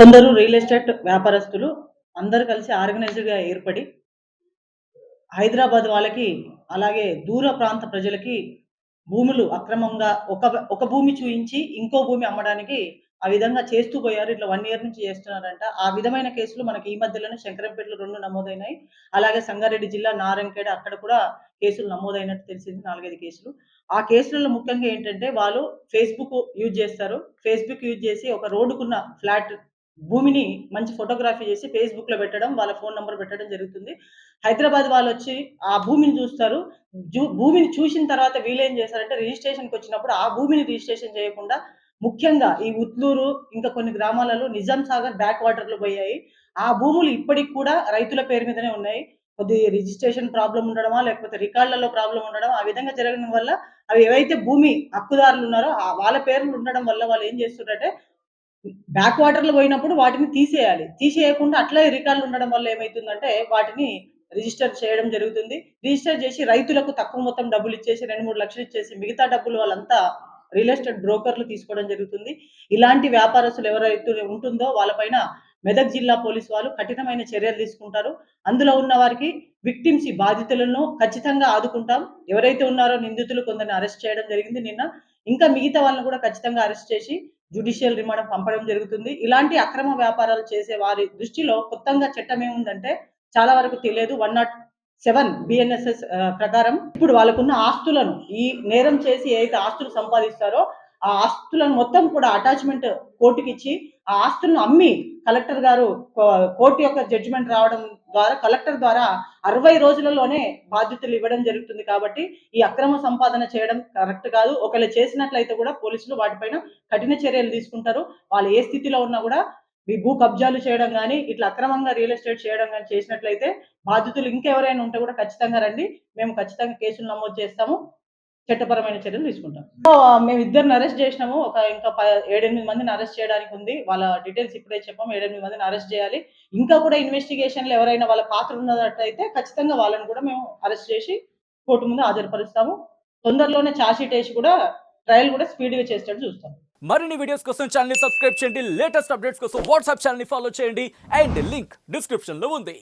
కొందరు real estate వ్యాపారస్తులు అందరూ కలిసి ఆర్గనైజ్డ్‌గా ఏర్పడి హైదరాబాద్ వాళ్ళకి, అలాగే దూర ప్రాంత ప్రజలకి భూములు అక్రమంగా ఒక భూమి చూయించి, ఇంకో భూమి అమ్మడానికి ఆ విధంగా చేస్తూ పోయారు. ఇట్లా 1 ఇయర్ నుంచి చేస్తున్నారంట. ఆ విధమైన కేసులు మనకి ఈ మధ్యలోనే శంకరంపేటలో 2 నమోదైనాయి. అలాగే సంగారెడ్డి జిల్లా నారాయణఖేడ్ అక్కడ కూడా కేసులు నమోదైనట్టు తెలిసింది. 4, 5 కేసులు. ఆ కేసులలో ముఖ్యంగా ఏంటంటే వాళ్ళు ఫేస్‌బుక్ యూజ్ చేస్తారు. ఫేస్‌బుక్ యూజ్ చేసి ఒక రోడ్డుకున్న ఫ్లాట్ భూమిని మంచి ఫోటోగ్రఫీ చేసి ఫేస్‌బుక్‌లో పెట్టడం, వాళ్ళ ఫోను నంబర్ పెట్టడం జరుగుతుంది. హైదరాబాద్ వాళ్ళొచ్చి ఆ భూమిని చూస్తారు. భూమిని చూసిన తర్వాత వీళ్ళేం చేశారంటే రిజిస్ట్రేషన్‌కొచ్చినప్పుడు ఆ భూమిని రిజిస్ట్రేషన్ చేయకుండా ముఖ్యంగా ఈ ఉత్లూరు, ఇంకా కొన్ని గ్రామాలలో నిజాం సాగర్ బ్యాక్ వాటర్‌లో పోయాయి. ఆ భూములు ఇప్పటికి కూడా రైతుల పేరు మీదనే ఉన్నాయి. రిజిస్ట్రేషన్ ప్రాబ్లమ్ ఉండడమా, లేకపోతే రికార్డులలో ప్రాబ్లమ్ ఉండడమా, ఆ విధంగా జరగడం వల్ల అవి ఏవైతే భూమి హక్కుదారులు ఉన్నారో వాళ్ళ పేర్లు ఉండడం వల్ల వాళ్ళు ఏం చేస్తుండ్రంటే బ్యాక్ వాటర్‌లో పోయినప్పుడు వాటిని తీసేయాలి. తీసేయకుండా అట్లే రికార్డులు ఉండడం వల్ల ఏమైతుందంటే వాటిని రిజిస్టర్ చేయడం జరుగుతుంది. రిజిస్టర్ చేసి రైతులకు తక్కువ మొత్తం డబ్బులిచ్చేసి 2, 3 లక్షలు ఇచ్చేసి మిగతా డబ్బులు వాళ్ళంతా రియల్ ఎస్టేట్ బ్రోకర్‌లు తీసుకోవడం జరుగుతుంది. ఇలాంటి వ్యాపారస్తులు ఎవరైతే ఉంటుందో వాళ్ళపైన మెదక్ జిల్లా పోలీసు వాళ్ళు కఠినమైన చర్యలు తీసుకుంటారు. అందులో ఉన్న వారికి విక్టిమ్స్ ఈ బాధితులను ఖచ్చితంగా ఆదుకుంటాం. ఎవరైతే ఉన్నారో నిందితులు కొందరిని అరెస్ట్ చేయడం జరిగింది నిన్న. ఇంకా మిగతా వాళ్ళని కూడా ఖచ్చితంగా అరెస్ట్ చేసి జ్యుడిషియల్ రిమాండ్ పంపడం జరుగుతుంది. ఇలాంటి అక్రమ వ్యాపారాలు చేసే వారి దృష్టిలో కొత్తగా చట్టం ఏముందంటే చాలా వరకు తెలియదు. 107 బిఎన్ఎస్ఎస్ ప్రకారం ఇప్పుడు వాళ్ళకున్న ఆస్తులను ఈ నేరం చేసి ఏదైతే ఆస్తులు సంపాదిస్తారో ఆ ఆస్తులను మొత్తం కూడా అటాచ్‌మెంట్ కోర్టుకిచ్చి ఆ ఆస్తులను అమ్మి కలెక్టర్ గారు కోర్టు యొక్క జడ్జిమెంట్ రావడం ద్వారా కలెక్టర్ ద్వారా 60 రోజులలోనే బాధ్యతలు ఇవ్వడం జరుగుతుంది. కాబట్టి ఈ అక్రమ సంపాదన చేయడం కరెక్ట్ కాదు. ఒకవేళ చేసినట్లయితే కూడా పోలీసులు వాటిపైన కఠిన చర్యలు తీసుకుంటారు. వాళ్ళు ఏ స్థితిలో ఉన్నా కూడా ఈ భూ కబ్జాలు చేయడం గాని, ఇట్లా అక్రమంగా రియల్ ఎస్టేట్ చేయడం గాని చేసినట్లయితే బాధితులు ఇంకెవరైనా ఉంటే కూడా ఖచ్చితంగా రండి. మేము ఖచ్చితంగా కేసులు నమోదు చేస్తాము. చట్టపరమైన చర్యలు తీసుకుంటాం. మేమిద్దరిని అరెస్ట్ చేసినాము. ఇంకా 7, 8 మందిని అరెస్ట్ చేయడానికి ఉంది. వాళ్ళ డీటెయిల్స్ ఇప్పుడే చెప్పాము. 7, 8 మందిని అరెస్ట్ చేయాలి. ఇంకా కూడా ఇన్వెస్టిగేషన్‌లో ఎవరైనా వాళ్ళ పాత్ర ఉన్నట్టయితే ఖచ్చితంగా వాళ్ళని కూడా మేము అరెస్ట్ చేసి కోర్టు ముందు హాజరుపరుస్తాము. తొందరలోనే ఛార్జ్ షీట్ ఏసి కూడా ట్రయల్ కూడా స్పీడ్‌గా చేసేటట్టు చూస్తాం. మరిన్ని వీడియోస్ కోసం ఛానల్ ని సబ్స్క్రైబ్ చేయండి. లేటెస్ట్ అప్డేట్స్ కోసం వాట్సాప్ ఛానల్ ని ఫాలో చేయండి. అండ్ లింక్ డిస్క్రిప్షన్ లో ఉంది.